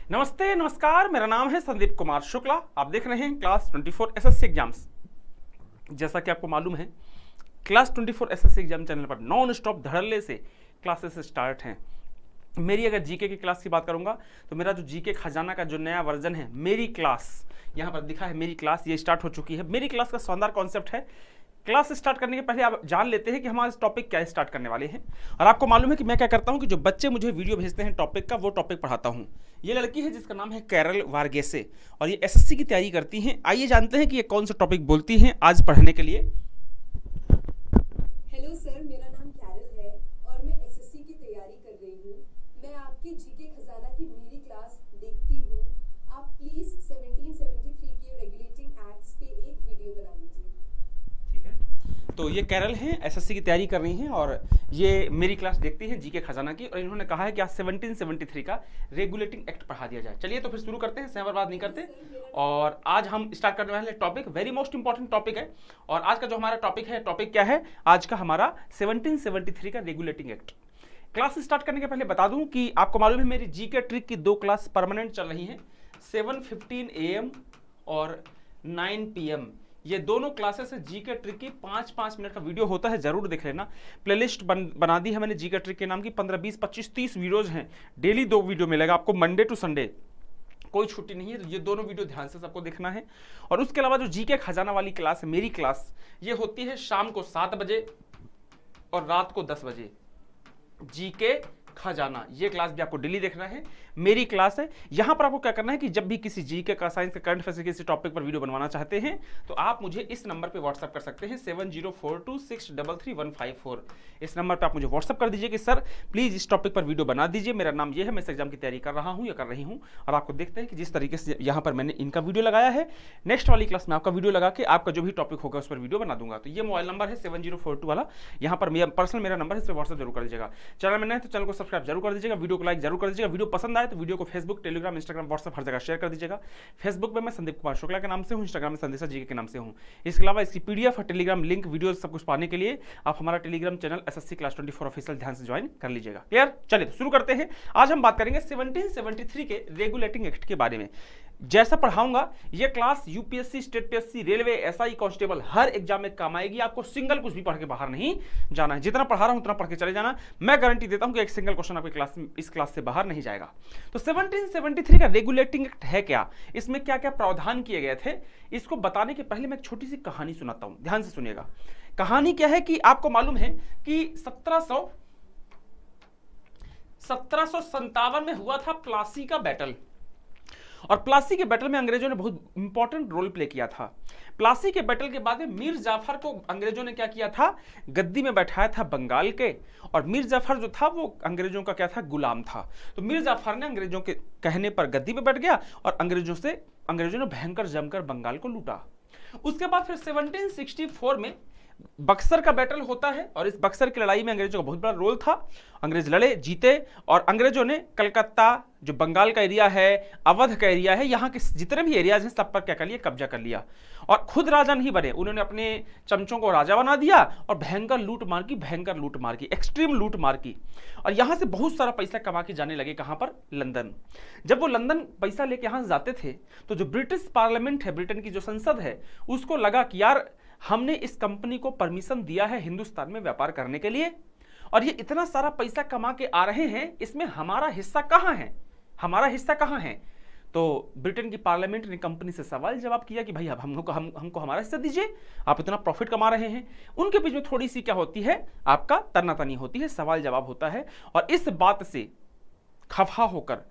नमस्ते नमस्कार, मेरा नाम है संदीप कुमार शुक्ला। आप देख रहे हैं क्लास 24 एसएससी एग्जाम्स। जैसा कि आपको मालूम है, क्लास 24 एसएससी एग्जाम चैनल पर नॉन स्टॉप धड़ल्ले से क्लासेस स्टार्ट हैं। मेरी अगर जीके की क्लास की बात करूंगा तो मेरा जो जीके खजाना का जो नया वर्जन है, मेरी क्लास, यहाँ पर दिखा है मेरी क्लास, ये स्टार्ट हो चुकी है। मेरी क्लास का शानदार कॉन्सेप्ट है। क्लास स्टार्ट करने के पहले आप जान लेते हैं कि हम आज टॉपिक क्या स्टार्ट करने वाले हैं। और आपको मालूम है कि मैं क्या करता हूं कि जो बच्चे मुझे वीडियो भेजते हैं टॉपिक का, वो टॉपिक पढ़ाता हूं। ये लड़की है जिसका नाम है कैरल वारगेसे और ये एसएससी की तैयारी करती हैं। आइए जानते हैं कि ये कौन सा टॉपिक बोलती हैं आज पढ़ने के लिए। हेलो सर, मेरा नाम कैरल है और मैं एसएससी की तैयारी कर रही हूँ। मैं आपकी जीके खजाना की मेरी क्लास देखती हूँ। आप प्लीज 1773 के रेगुलेटिंग एक्ट्स पे एक वीडियो बना लीजिए। ठीक है, तो ये कैरल हैं, एसएससी की तैयारी कर रही हैं और ये मेरी क्लास देखती हैं जीके खजाना की। और इन्होंने कहा है कि आज 1773 का रेगुलेटिंग एक्ट पढ़ा दिया जाए। चलिए तो फिर शुरू करते हैं, समय बर्बाद नहीं करते। और आज हम स्टार्ट करने वाले topic very most important topic है। और आज का जो हमारा टॉपिक है, टॉपिक क्या है आज का हमारा? 1773 का रेगुलेटिंग एक्ट। क्लास स्टार्ट करने के पहले बता दूं कि आपको मालूम है मेरी जीके ट्रिक की 2 क्लास परमानेंट चल रही हैं, 7:15 AM और 9 PM। ये दोनों क्लासेस है जीके ट्रिक की। 5-5 मिनट का वीडियो होता है, जरूर देख लेना। प्लेलिस्ट बना दी है मैंने जीके ट्रिक के नाम की। 15, 20, 25, 30 वीडियोज हैं। डेली 2 वीडियो मिलेगा आपको, मंडे टू संडे, कोई छुट्टी नहीं है। ये दोनों वीडियो ध्यान से सबको देखना है। और उसके अलावा जो जीके खजाना वाली क्लास है, मेरी क्लास, ये होती है शाम को 7 बजे और रात को 10 बजे। जीके खजाना, ये क्लास भी आपको डेली देखना है। मेरी क्लास है। यहां पर आपको क्या करना है कि जब भी किसी जीके का, साइंस का, करंट अफेयर्स के किसी टॉपिक पर वीडियो बनवाना चाहते हैं तो आप मुझे इस नंबर पे व्हाट्सएप कर सकते हैं, 7042633154। इस नंबर पे आप मुझे व्हाट्सएप कर दीजिए कि सर प्लीज इस टॉपिक पर वीडियो बना दीजिए, मेरा नाम ये है, मैं इस एग्जाम की तैयारी कर रहा हूँ या कर रही हूँ। और आपको देखते हैं कि जिस तरीके से यहाँ पर मैंने इनका वीडियो लगाया है, नेक्स्ट वाली क्लास में आपका वीडियो लगा के आपका जो भी टॉपिक होगा उस पर वीडियो बना दूंगा। तो ये मोबाइल नंबर है 7042 वाला, यहाँ पर मेरा पर्सनल मेरा नंबर है, इस पर व्हाट्सएप जरूर कर दीजिएगा। चैनल में नए तो चैनल को सब्सक्राइब जरूर कर दीजिएगा, वीडियो को लाइक जरूर कर दीजिएगा। वीडियो पसंद आए तो वीडियो को फेसबुक, टेलीग्राम, इंस्टाग्राम, व्हाट्सएप हर जगह शेयर कर दीजिएगा। फेसबुक पे मैं संदीप कुमार शुक्ला के नाम से हूँ, इंस्टाग्राम में संदेशा जीके के नाम से हूँ। इसके अलावा इसकी पीडीएफ और टेलीग्राम लिंक, वीडियो सब कुछ पाने के लिए आप हमारा Telegram channel SSC class 24 official ध्यान से ज्वाइन कर लीजिएगा। क्लियर? चलिए तो शुरू करते हैं। आज हम बात करेंगे 1773 के रेगुलेटिंग एक्ट के बारे में। जैसा पढ़ाऊंगा ये class UPSC, state PSC, railway, SI, constable हर एग्जाम में काम आएगी। आपको सिंगल कुछ भी पढ़ के बाहर नहीं जाना है। जितना पढ़ा रहा हूं उतना पढ़ के चले जाना। मैं गारंटी देता हूं कि एक सिंगल क्वेश्चन आपकी क्लास इस क्लास से बाहर नहीं जाएगा। तो 1773 का रेगुलेटिंग एक्ट है क्या, इसमें क्या क्या प्रावधान किए गए थे, इसको बताने के पहले मैं एक छोटी सी कहानी सुनाता हूं, ध्यान से सुनिएगा। कहानी क्या है कि आपको मालूम है कि 1757 में हुआ था प्लासी का बैटल। और प्लासी के बैटल में अंग्रेजों ने बहुत इंपॉर्टेंट रोल प्ले किया था। प्लासी के बैटल के बाद में मीर जाफर को अंग्रेजों ने क्या किया था, गद्दी में बैठाया था बंगाल के। और मीर जाफर जो था वो अंग्रेजों का क्या था, गुलाम था। तो मीर जाफर ने अंग्रेजों के कहने पर गद्दी में बैठ गया और अंग्रेजों ने भयंकर जमकर बंगाल को लूटा। उसके बाद फिर 1764 में बक्सर का बैटल होता है और इस बक्सर की लड़ाई में अंग्रेजों का बहुत बड़ा रोल था। अंग्रेज लड़े, जीते और अंग्रेजों ने कलकत्ता, जो बंगाल का एरिया है, अवध का एरिया है, यहाँ के जितने भी एरियाज हैं सब पर क्या कर लिया, कब्जा कर लिया। और खुद राजा नहीं बने, उन्होंने अपने चमचों को राजा बना दिया और भयंकर लूट मार की, एक्सट्रीम लूट मार की। और यहाँ से बहुत सारा पैसा कमा के जाने लगे, कहाँ पर, लंदन। जब वो लंदन पैसा लेके यहाँ से जाते थे तो जो ब्रिटिश पार्लियामेंट है, ब्रिटेन की जो संसद है, उसको लगा कि यार हमने इस कंपनी को परमिशन दिया है हिंदुस्तान में व्यापार करने के लिए और ये इतना सारा पैसा कमा के आ रहे हैं, इसमें हमारा हिस्सा कहाँ है? तो ब्रिटेन की पार्लियामेंट ने कंपनी से सवाल जवाब किया कि भाई अब हमको हमारा हिस्सा दीजिए, आप इतना प्रॉफिट कमा रहे हैं। उनके बीच में थोड़ी सी क्या होती है, आपका तनातनी होती है, सवाल जवाब होता है। और इस बात से खफा होकर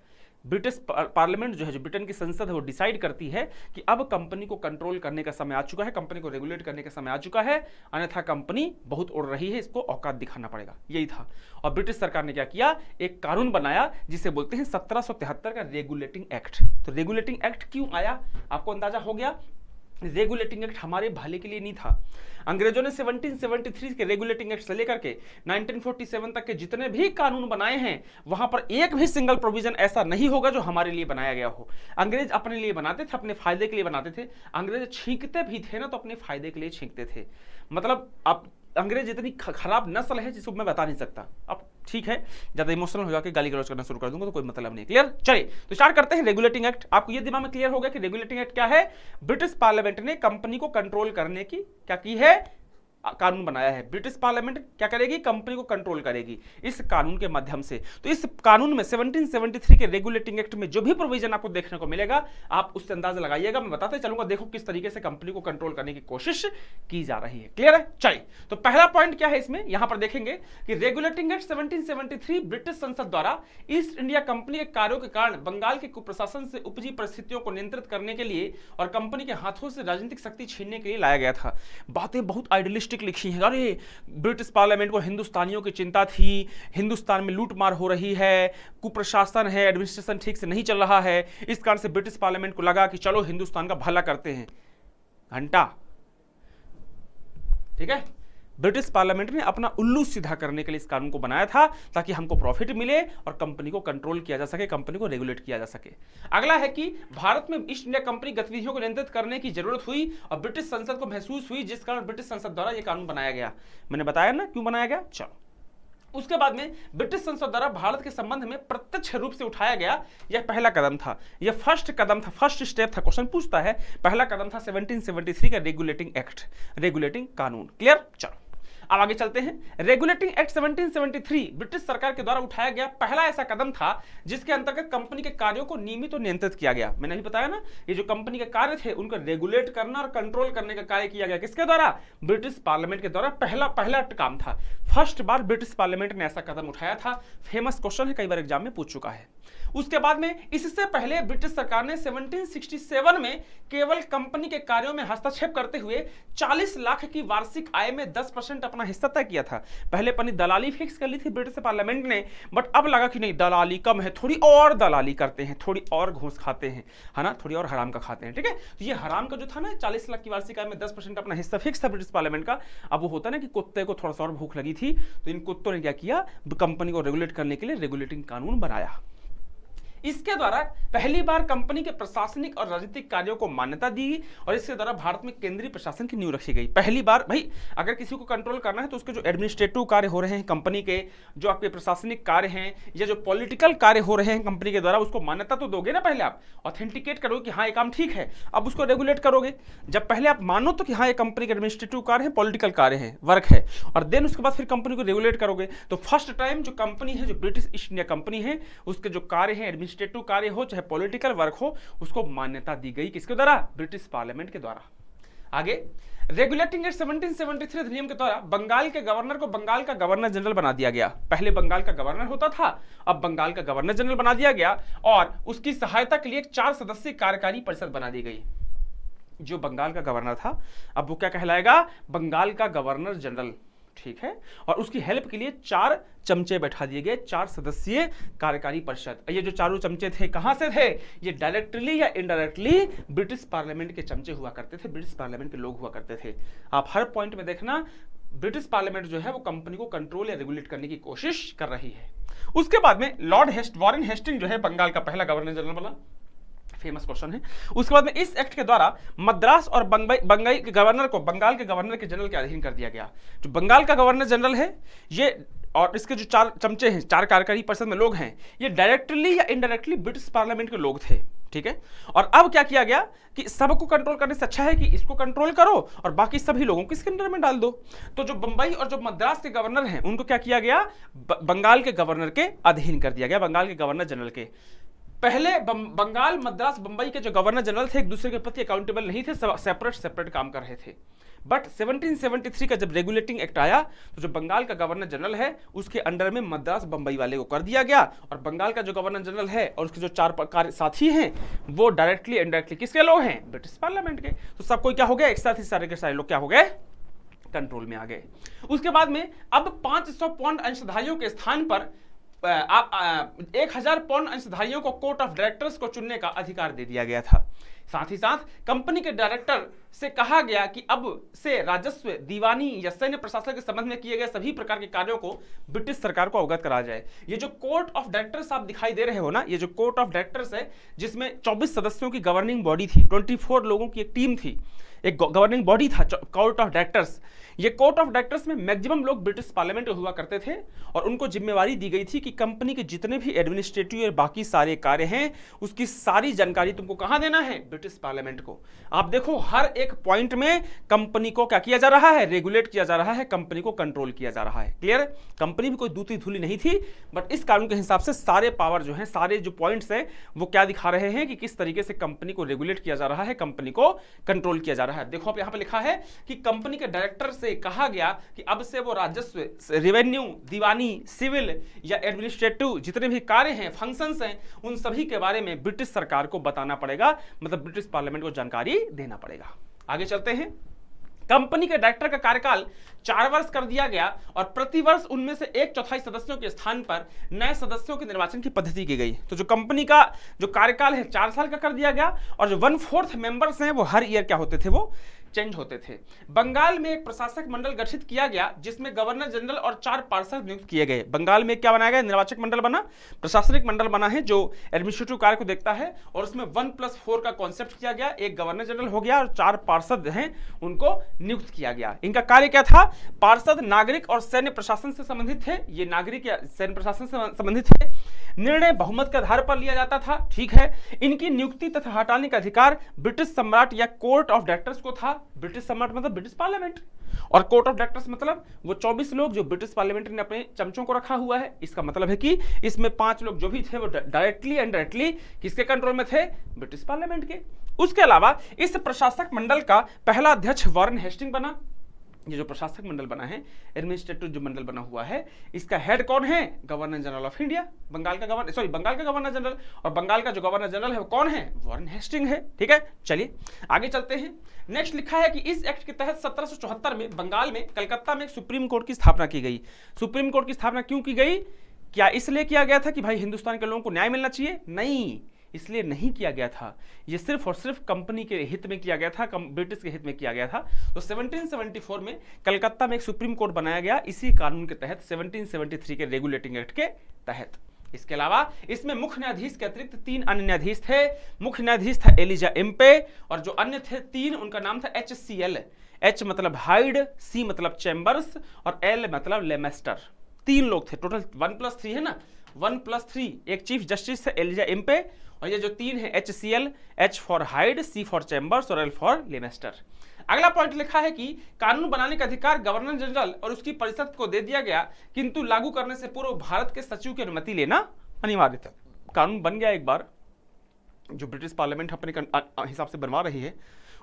ब्रिटिश पार्लियामेंट जो है, जो ब्रिटेन की संसद है, वो डिसाइड करती है कि अब कंपनी को कंट्रोल करने का समय आ चुका है, कंपनी को रेगुलेट करने का समय आ चुका है, अन्यथा कंपनी बहुत उड़ रही है, इसको औकात दिखाना पड़ेगा। यही था। और ब्रिटिश सरकार ने क्या किया, एक कानून बनाया जिसे बोलते हैं 1773 का रेगुलेटिंग एक्ट। तो रेगुलेटिंग एक्ट क्यों आया, आपको अंदाजा हो गया। रेगुलेटिंग एक्ट हमारे भले के लिए नहीं था। अंग्रेजों ने 1773 के रेगुलेटिंग एक्ट से लेकर के 1947 तक के जितने भी कानून बनाए हैं, वहां पर एक भी सिंगल प्रोविजन ऐसा नहीं होगा जो हमारे लिए बनाया गया हो। अंग्रेज अपने लिए बनाते थे, अपने फायदे के लिए बनाते थे। अंग्रेज छींकते भी थे ना तो अपने फायदे के लिए छींकते थे। मतलब अब अंग्रेज इतनी खराब नस्ल है जिसको मैं बता नहीं सकता। अब ठीक है, ज्यादा इमोशनल हो जाकर गाली गलौज करना शुरू कर दूंगा तो कोई मतलब नहीं। क्लियर? चलिए तो स्टार्ट करते हैं। रेगुलेटिंग एक्ट, आपको ये दिमाग में क्लियर हो गया कि रेगुलेटिंग एक्ट क्या है? ब्रिटिश पार्लियामेंट ने कंपनी को कंट्रोल करने की क्या की है? कानून बनाया है। ब्रिटिश पार्लियामेंट क्या करेगी? कंपनी को कंट्रोल करेगी इस कानून के माध्यम से। तो इस कानून में 1773 के रेगुलेटिंग एक्ट में जो भी प्रोविजन आपको देखने को मिलेगा आप उससे अंदाजा लगाइएगा, मैं बताते चलूंगा। देखो किस तरीके से कंपनी को कंट्रोल करने की कोशिश की जा रही है। क्लियर है? चलिए तो पहला पॉइंट क्या है इसमें, यहां पर देखेंगे कि रेगुलेटिंग एक्ट 1773 ब्रिटिश संसद द्वारा ईस्ट इंडिया कंपनी के कार्यों के कारण बंगाल के कुप्रशासन से उपजी परिस्थितियों को नियंत्रित करने के लिए और कंपनी के हाथों से राजनीतिक शक्ति छीनने के लिए लाया गया था। बातें बहुत आइडियलिस्टिक लिखी है। अरे ब्रिटिश पार्लियामेंट को हिंदुस्तानियों की चिंता थी, हिंदुस्तान में लूटमार हो रही है, कुप्रशासन है, एडमिनिस्ट्रेशन ठीक से नहीं चल रहा है, इस कारण से ब्रिटिश पार्लियामेंट को लगा कि चलो हिंदुस्तान का भला करते हैं। घंटा, ठीक है, ब्रिटिश पार्लियामेंट ने अपना उल्लू सीधा करने के लिए इस कानून को बनाया था ताकि हमको प्रॉफिट मिले और कंपनी को कंट्रोल किया जा सके, कंपनी को रेगुलेट किया जा सके। अगला है कि भारत में ईस्ट इंडिया कंपनी गतिविधियों को नियंत्रित करने की जरूरत हुई और ब्रिटिश संसद को महसूस हुई, जिस कारण ब्रिटिश संसद द्वारा यह कानून बनाया गया। मैंने बताया ना क्यों बनाया गया। चलो उसके बाद में ब्रिटिश संसद द्वारा भारत के संबंध में प्रत्यक्ष रूप से उठाया गया यह पहला कदम था, यह फर्स्ट कदम था, फर्स्ट स्टेप था। क्वेश्चन पूछता है, पहला कदम था 1773 का रेगुलेटिंग एक्ट, रेगुलेटिंग कानून। क्लियर? चलो अब आगे चलते हैं। रेगुलेटिंग एक्ट 1773 ब्रिटिश सरकार के द्वारा उठाया गया पहला ऐसा कदम था जिसके अंतर्गत कंपनी के कार्यों को नियमित और नियंत्रित किया गया। मैंने अभी बताया ना, ये जो कंपनी के कार्य थे उनको रेगुलेट करना और कंट्रोल करने का कार्य किया गया। किसके द्वारा? ब्रिटिश पार्लियामेंट के द्वारा। पहला काम था, फर्स्ट बार ब्रिटिश पार्लियामेंट ने ऐसा कदम उठाया था। फेमस क्वेश्चन है, कई बार एग्जाम में पूछ चुका है। उसके बाद में इससे पहले ब्रिटिश सरकार ने 1767 में केवल कंपनी के कार्यों में हस्तक्षेप करते हुए 40 लाख की वार्षिक आय में 10% अपना हिस्सा तय किया था। पहले अपनी दलाली फिक्स कर ली थी ब्रिटिश पार्लियामेंट ने, बट अब लगा कि नहीं, दलाली कम है, थोड़ी और दलाली करते हैं, थोड़ी और घूस खाते हैं, है ना, थोड़ी और हराम का खाते हैं। ठीक है, तो ये हराम का जो था ना, 40 लाख की वार्षिक आय में 10% अपना हिस्सा फिक्स था ब्रिटिश पार्लियामेंट का। अब वो होता ना कि कुत्ते को थोड़ा सा और भूख लगी थी, तो इन कुत्तों ने क्या किया, कंपनी को रेगुलेट करने के लिए रेगुलेटिंग कानून बनाया। इसके द्वारा पहली बार कंपनी के प्रशासनिक और राजनीतिक कार्यों को मान्यता दी और इसके द्वारा भारत में केंद्रीय प्रशासन की नींव रखी गई। पहली बार भाई अगर किसी को कंट्रोल करना है तो उसके जो एडमिनिस्ट्रेटिव कार्य हो रहे हैं कंपनी के, जो आपके प्रशासनिक कार्य हैं या जो पॉलिटिकल कार्य हो रहे हैं कंपनी के द्वारा, उसको मान्यता तो दोगे ना। पहले आप ऑथेंटिकेट करोगे कि हाँ ये काम ठीक है, अब उसको रेगुलेट करोगे। जब पहले आप मानो तो कि हाँ ये कंपनी के एडमिनिस्ट्रेटिव कार्य है, पॉलिटिकल कार्य है, वर्क है, और देन उसके बाद फिर कंपनी को रेगुलेट करोगे। तो फर्स्ट टाइम जो कंपनी है, जो ब्रिटिश ईस्ट इंडिया कंपनी है, उसके जो कार्य है, एडमिनिस्ट्रेटिव कार्य हो चाहे पॉलिटिकल वर्क हो, उसको मान्यता दी गई। किसके द्वारा? ब्रिटिश पार्लियामेंट के द्वारा। आगे रेगुलेटिंग एक्ट 1773 अधिनियम के द्वारा बंगाल के गवर्नर को बंगाल का गवर्नर जनरल बना दिया गया। पहले बंगाल का गवर्नर होता था, अब बंगाल का गवर्नर जनरल बना दिया गया और उसकी सहायता के लिए एक 4 सदस्यीय कार्यकारी परिषद बना दी गई। जो बंगाल का गवर्नर था अब वो क्या कहलाएगा? बंगाल का गवर्नर जनरल। ठीक है, और उसकी हेल्प के लिए 4 चमचे बैठा दिए गए, 4 सदस्यीय कार्यकारी परिषद। ये जो चारों चमचे थे कहां से थे? ये डायरेक्टली या इनडायरेक्टली ब्रिटिश पार्लियामेंट के चमचे हुआ करते थे, ब्रिटिश पार्लियामेंट के लोग हुआ करते थे। आप हर पॉइंट में देखना ब्रिटिश पार्लियामेंट जो है वो कंपनी को कंट्रोल या रेगुलेट करने की कोशिश कर रही है। उसके बाद में लॉर्ड वॉरेन हेस्टिंग जो है बंगाल का पहला गवर्नर जनरल बना। फेमस क्वेश्चन है। उसके बाद में इस एक्ट के द्वारा मद्रास और बंगाई के गवर्नर को बंगाल के गवर्नर के जनरल के अधीन कर दिया गया। जो बंगाल का गवर्नर जनरल है ये और इसके जो 4 चमचे हैं, 4 कार्यकारी परिषद में लोग हैं, ये डायरेक्टली या इनडायरेक्टली ब्रिटिश पार्लियामेंट के लोग थे। ठीक है, और अब क्या किया गया कि सबको कंट्रोल करने से अच्छा है कि इसको कंट्रोल करो और बाकी सभी लोगों को इसके अंडर में डाल दो। तो जो बंबई और जो मद्रास के गवर्नर हैं उनको क्या किया गया? बंगाल के गवर्नर के अधीन कर दिया गया, बंगाल के गवर्नर जनरल के। पहले बंगाल, मद्रास, बंबई के जो गवर्नर जनरल थे एक दूसरे के प्रति अकाउंटेबल नहीं थे, सेपरेट काम कर रहे थे। बट 1773 का जब रेगुलेटिंग एक्ट आया तो जो बंगाल का गवर्नर जनरल है उसके अंडर में मद्रास, बंबई वाले को कर दिया गया और बंगाल का जो गवर्नर जनरल है और उसके जो 4 साथी हैं वो डायरेक्टली इनडायरेक्टली किसके लोग हैं? ब्रिटिश पार्लियामेंट के। तो सब कोई क्या हो गया? एक साथ ही सारे के सारे लोग क्या हो गए? कंट्रोल में आ गए। उसके बाद में अब 500 पाउंड अंशधारियों के स्थान पर 1000 पाउंड अंशधारियों को कोर्ट ऑफ डायरेक्टर्स को चुनने का अधिकार दे दिया गया था। साथ ही साथ कंपनी के डायरेक्टर से कहा गया कि अब से राजस्व, दीवानी या सैन्य प्रशासन के संबंध में किए गए सभी प्रकार के कार्यों को ब्रिटिश सरकार को अवगत करा जाए। ये जो कोर्ट ऑफ डायरेक्टर्स आप दिखाई दे रहे हो ना, ये जो कोर्ट ऑफ डायरेक्टर्स है जिसमें 24 सदस्यों की गवर्निंग बॉडी थी, 24 लोगों की एक टीम थी, एक गवर्निंग बॉडी था कोर्ट ऑफ डायरेक्टर्स। ये कोर्ट ऑफ डायरेक्टर्स में मैक्सिमम लोग ब्रिटिश पार्लियामेंट में हुआ करते थे और उनको जिम्मेवारी दी गई थी कि कंपनी के जितने भी एडमिनिस्ट्रेटिव और बाकी सारे कार्य हैं उसकी सारी जानकारी तुमको कहां देना है, ब्रिटिश पार्लियामेंट को। आप देखो हर एक पॉइंट में कंपनी को क्या किया जा रहा है, रेगुलेट किया जा रहा है, कंपनी को कंट्रोल किया जा रहा है। क्लियर? कंपनी भी कोई दूसरी धूली नहीं थी, बट इस कानून के हिसाब से सारे पावर जो है, सारे जो पॉइंट्स हैं वो क्या दिखा रहे हैं कि किस तरीके से कंपनी को रेगुलेट किया जा रहा है, कंपनी को कंट्रोल किया जा रहा है। देखो आप यहां पर लिखा है कि कंपनी के डायरेक्टर से कहा गया कि अब से वो राजस्व, रेवेन्यू, दीवानी, सिविल या एडमिनिस्ट्रेटिव जितने भी कार्य हैं, फंक्शंस हैं, उन सभी के बारे में ब्रिटिश सरकार को बताना पड़ेगा, मतलब ब्रिटिश पार्लियामेंट को जानकारी देना पड़ेगा। आगे चलते हैं। कंपनी के डायरेक्टर का कार्यकाल 4 वर्ष कर दिया गया और प्रतिवर्ष उनमें से 1/4 सदस्यों के स्थान पर नए सदस्यों के निर्वाचन की पद्धति की गई। तो जो कंपनी का जो कार्यकाल है 4 साल का कर दिया गया और जो 1/4 मेंबर्स हैं वो हर ईयर क्या होते थे, वो चेंज होते थे। बंगाल में एक प्रशासक मंडल गठित किया गया जिसमें गवर्नर जनरल और 4 पार्षद नियुक्त किए गए। बंगाल में क्या बनाया गया, निर्वाचक मंडल बना, प्रशासनिक मंडल बना है जो एडमिनिस्ट्रेटिव कार्य को देखता है और उसमें 1+4 का कॉन्सेप्ट किया गया। एक गवर्नर जनरल हो गया और 4 पार्षद हैं उनको नियुक्त किया गया। इनका कार्य क्या था, पार्षद नागरिक और सैन्य प्रशासन से संबंधित थे। ये नागरिक या सैन्य प्रशासन से संबंधित है। निर्णय बहुमत के आधार पर लिया जाता था, ठीक है। इनकी नियुक्ति तथा हटाने का अधिकार ब्रिटिश सम्राट या कोर्ट ऑफ डायरेक्टर्स को था। ब्रिटिश सम्राट मतलब ब्रिटिश पार्लियामेंट और कोर्ट ऑफ डायरेक्टर्स मतलब वो 24 लोग जो ब्रिटिश पार्लियामेंट ने अपने चमचों को रखा हुआ है। इसका मतलब है कि इसमें 5 लोग जो भी थे वो डायरेक्टली एंड डायरेक्टली किसके कंट्रोल में थे, ब्रिटिश पार्लियामेंट के। उसके अलावा इस प्रशासक मंडल का पहला अध्यक्ष वॉरेन हेस्टिंग बना। ये जो प्रशासक मंडल बना है, एडमिनिस्ट्रेटिव जो मंडल बना हुआ है, इसका हेड कौन है, governor general of India. Bengal का गवर्नर जनरल, और बंगाल का जो गवर्नर जनरल है वो कौन है, वॉरेन हेस्टिंग है, ठीक है। चलिए आगे चलते हैं। नेक्स्ट लिखा है कि इस एक्ट के तहत 1774 में बंगाल में कलकत्ता में एक सुप्रीम कोर्ट की स्थापना की गई। सुप्रीम कोर्ट की स्थापना क्यों की गई, क्या इसलिए किया गया था कि भाई हिंदुस्तान के लोगों को न्याय मिलना चाहिए, नहीं, इसलिए नहीं किया गया था। ये सिर्फ और सिर्फ कंपनी के हित में किया गया था, ब्रिटिश के हित में किया गया था। तो 1774 में कलकत्ता में एक सुप्रीम कोर्ट बनाया गया इसी कानून के तहत, 1773 के रेगुलेटिंग एक्ट के तहत। इसके अलावा इसमें मुख्य न्यायाधीश के अतिरिक्त 3 अन्य न्यायाधीश थे। मुख्य न्यायाधीश था एलिजा एम्पे और जो अन्य थे 3, उनका नाम था HCL। H मतलब हाइड, C मतलब चैम्बर्स और L मतलब लेमेस्टर। 3 लोग थे, टोटल 1+3 है ना, 1+3। एक चीफ जस्टिस है एलिजा एम्पे और ये जो 3 है HCL, H for hide, C for chambers और L फॉर लेमेस्टर। अगला पॉइंट लिखा है कि कानून बनाने का अधिकार गवर्नर जनरल और उसकी परिषद को दे दिया गया, किंतु लागू करने से पूर्व भारत के सचिव की अनुमति लेना अनिवार्य था। कानून बन गया एक बार, जो ब्रिटिश पार्लियामेंट अपने हिसाब से बनवा रही है,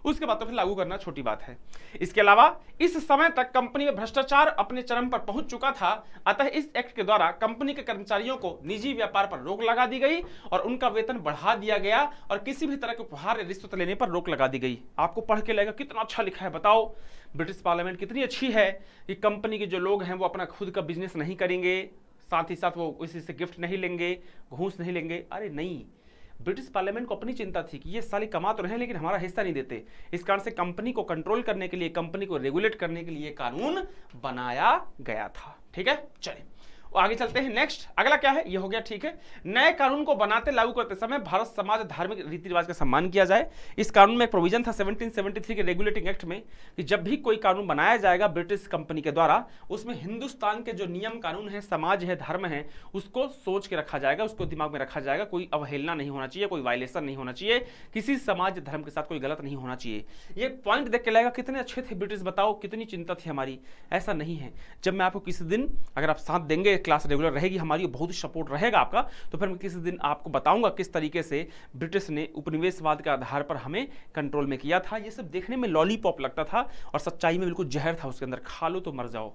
उसके बाद तो फिर लागू करना छोटी बात है। इसके अलावा इस समय तक कंपनी में भ्रष्टाचार अपने चरम पर पहुंच चुका था, अतः इस एक्ट के द्वारा कंपनी के कर्मचारियों को निजी व्यापार पर रोक लगा दी गई और उनका वेतन बढ़ा दिया गया और किसी भी तरह के उपहार या रिश्वत लेने पर रोक लगा दी गई। आपको पढ़ के लगेगा कितना अच्छा लिखा है, बताओ ब्रिटिश पार्लियामेंट कितनी अच्छी है कि कंपनी के जो लोग हैं वो अपना खुद का बिजनेस नहीं करेंगे, साथ ही साथ वो इसी से गिफ्ट नहीं लेंगे, घूस नहीं लेंगे। अरे नहीं, ब्रिटिश पार्लियामेंट को अपनी चिंता थी कि ये साले कमा तो रहे हैं लेकिन हमारा हिस्सा नहीं देते। इस कारण से कंपनी को कंट्रोल करने के लिए, कंपनी को रेगुलेट करने के लिए कानून बनाया गया था, ठीक है। चलिए आगे चलते हैं। नेक्स्ट अगला क्या है, ये हो गया, ठीक है। नए कानून को बनाते लागू करते समय भारत समाज धार्मिक रीति रिवाज का सम्मान किया जाए। इस कानून में एक प्रोविजन था 1773 के रेगुलेटिंग एक्ट में कि जब भी कोई कानून बनाया जाएगा ब्रिटिश कंपनी के द्वारा, उसमें हिंदुस्तान के जो नियम कानून है, समाज है, धर्म है, उसको सोच के रखा जाएगा, उसको दिमाग में रखा जाएगा। कोई अवहेलना नहीं होना चाहिए, कोई वायलेशन नहीं होना चाहिए, किसी समाज धर्म के साथ कोई गलत नहीं होना चाहिए। ये पॉइंट देख के लगेगा कितने अच्छे थे ब्रिटिश, बताओ कितनी चिंता थी हमारी। ऐसा नहीं है। जब मैं आपको किसी दिन, अगर आप साथ देंगे, क्लास रेगुलर रहेगी हमारी, बहुत ही सपोर्ट रहेगा आपका, तो फिर मैं किसी दिन आपको बताऊंगा किस तरीके से ब्रिटिश ने उपनिवेशवाद के आधार पर हमें कंट्रोल में किया था। ये सब देखने में लॉलीपॉप लगता था और सच्चाई में बिल्कुल जहर था, उसके अंदर खा लो तो मर जाओ,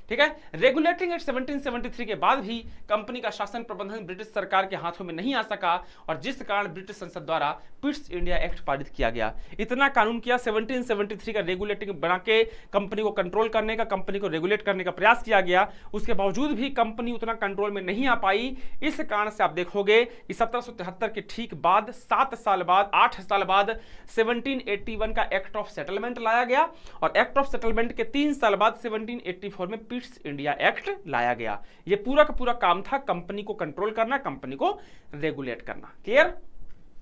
ठीक है। रेगुलेटिंग एक्ट 1773 के बाद भी कंपनी का शासन प्रबंधन ब्रिटिश सरकार के हाथों में नहीं आ सका और जिस कारण ब्रिटिश संसद द्वारा पिट्स इंडिया एक्ट पारित किया गया। इतना कानून किया, 1773 का रेगुलेटिंग बना के कंपनी को कंट्रोल करने का, कंपनी को रेगुलेट करने का प्रयास किया गया। उसके बावजूद भी कंपनी उतना कंट्रोल में नहीं आ पाई। इस कारण से आप देखोगे कि 1773 के ठीक बाद 7 साल बाद, 8 साल बाद 1781 का एक्ट ऑफ सेटलमेंट लाया गया और एक्ट ऑफ सेटलमेंट के 3 साल बाद 1784 में इंडिया एक्ट लाया गया। यह पूरा का पूरा काम था कंपनी को कंट्रोल करना, कंपनी को रेगुलेट करना। क्लियर?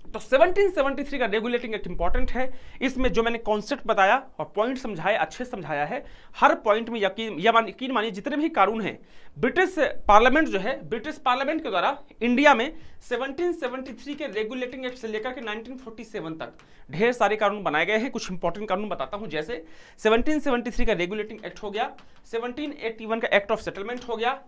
तो 1773 का रेगुलेटिंग एक्ट इंपॉर्टेंट है। इसमें जो मैंने कॉन्सेप्ट बताया और पॉइंट समझाए, अच्छे समझाया है। हर पॉइंट में यकीन मानिए जितने भी कानून हैं, ब्रिटिश पार्लियामेंट जो है, ब्रिटिश पार्लियामेंट के द्वारा इंडिया में 1773 के रेगुलेटिंग एक्ट से लेकर के 1947 तक ढेर सारे कानून बनाए गए हैं। कुछ इंपॉर्टेंट कानून बताता हूं, जैसे 1773 का रेगुलेटिंग एक्ट हो गया, 1781 का एक्ट ऑफ सेटलमेंट हो गया,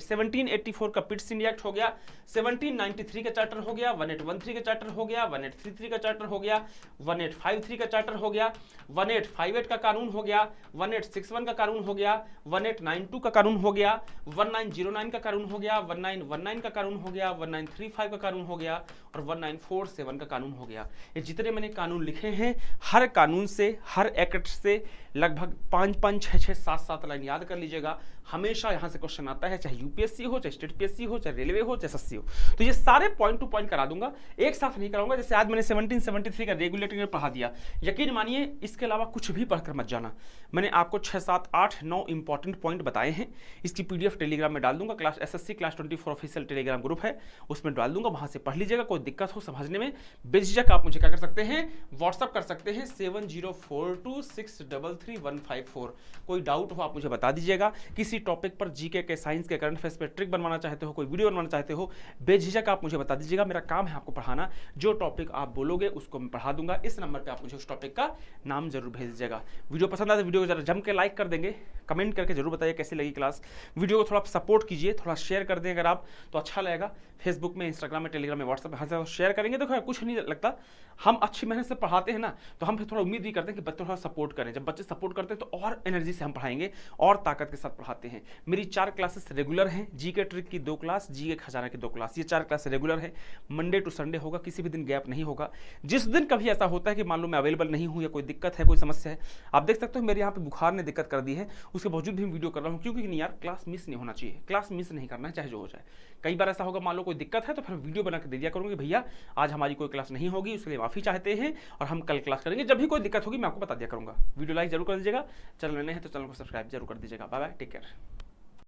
1784 का पिट्स इंडिया एक्ट हो गया, 1793 का चार्टर हो गया, 1813 का चार्टर हो गया, 1833 का चार्टर हो गया, 1853 का चार्टर हो गया, 1858 का कानून हो गया, 1861 का कानून हो गया, 1892 का कानून हो गया, 1909 का कानून हो गया, 1919 का कानून हो गया, 1935 का कानून हो गया और 1947 का कानून हो गया। ये जितने मैंने कानून लिखे हैं, हर कानून से, हर एक्ट से लगभग 5-5, 6-6, 7-7 लाइन याद कर लीजिएगा। हमेशा यहां से क्वेश्चन आता है, चाहे यूपीएससी हो, चाहे स्टेट पीएससी हो, चाहे रेलवे हो, चाहे एसएससी हो। तो ये सारे पॉइंट टू पॉइंट करा दूंगा, एक साथ नहीं कराऊंगा। जैसे आज मैंने 1773 का रेगुलेटिंग पढ़ा दिया, यकीन मानिए इसके अलावा कुछ भी पढ़कर मत जाना। मैंने आपको 6, 7, 8, 9 इंपॉर्टेंट पॉइंट बताए हैं। इसकी पीडीएफ टेलीग्राम में डाल दूंगा, class SSC class 24 official Telegram group है, उसमें डाल दूंगा, वहां से पढ़ लीजिएगा। कोई दिक्कत हो समझने में, बेझिझक आप मुझे क्या कर सकते हैं, व्हाट्सअप कर सकते हैं 7042633154। कोई डाउट हो आप मुझे बता दीजिएगा। किसी टॉपिक पर जीके के, साइंस के, करंट अफेयर्स पे ट्रिक बनवाना चाहते हो, कोई वीडियो बनवाना चाहते हो, बेझिझक आप मुझे बता दीजिएगा। मेरा काम है आपको पढ़ाना। जो टॉपिक आप बोलोगे उसको मैं पढ़ा दूंगा। इस नंबर पे आप मुझे उस टॉपिक का नाम जरूर भेज दीजिएगा। वीडियो पसंद आए तो वीडियो को जरा जम के लाइक कर देंगे, कमेंट करके जरूर बताइए कैसी लगी क्लास। वीडियो को थोड़ा सपोर्ट कीजिए, थोड़ा शेयर कर दें अगर आप, तो अच्छा लगेगा। फेसबुक में, इंस्टाग्राम में, टेलीग्राम में, व्हाट्सएप में हर शेयर करेंगे तो कुछ नहीं लगता। हम अच्छी मेहनत से पढ़ाते हैं ना, तो हम फिर थोड़ा उम्मीद भी करते हैं कि बच्चे थोड़ा सपोर्ट करें। जब बच्चे सपोर्ट करते हैं तो और एनर्जी से हम पढ़ाएंगे और ताकत के साथ पढ़ाते हैं। मेरी 4 क्लासेस रेगुलर हैं, जीके ट्रिक की 2 क्लास, जीके खजाना की 2 क्लास। ये 4 क्लास रेगुलर है, मंडे टू संडे होगा, किसी भी दिन गैप नहीं होगा। जिस दिन कभी ऐसा होता है कि मान लो मैं अवेलेबल नहीं हूँ या कोई दिक्कत है, कोई समस्या है, आप देख सकते हो मेरे यहाँ पे बुखार ने दिक्कत कर दी है, उसके बावजूद भी वीडियो कर रहा हूँ। क्योंकि नहीं यार, क्लास मिस नहीं होना चाहिए, क्लास मिस नहीं करना है चाहे जो हो जाए। कई बार ऐसा होगा, मान लो कोई दिक्कत है तो फिर वीडियो बना के दे दिया करूँगी, भैया आज हमारी कोई क्लास नहीं होगी, उसके लिए माफी चाहते हैं और हम कल क्लास करेंगे। जब भी कोई दिक्कत होगी मैं आपको बता दिया करूँगा। वीडियो लाइक जरूर कर दीजिएगा, चैनल में नए हैं तो चैनल को सब्सक्राइब जरूर कर दीजिएगा। Bye bye, take care.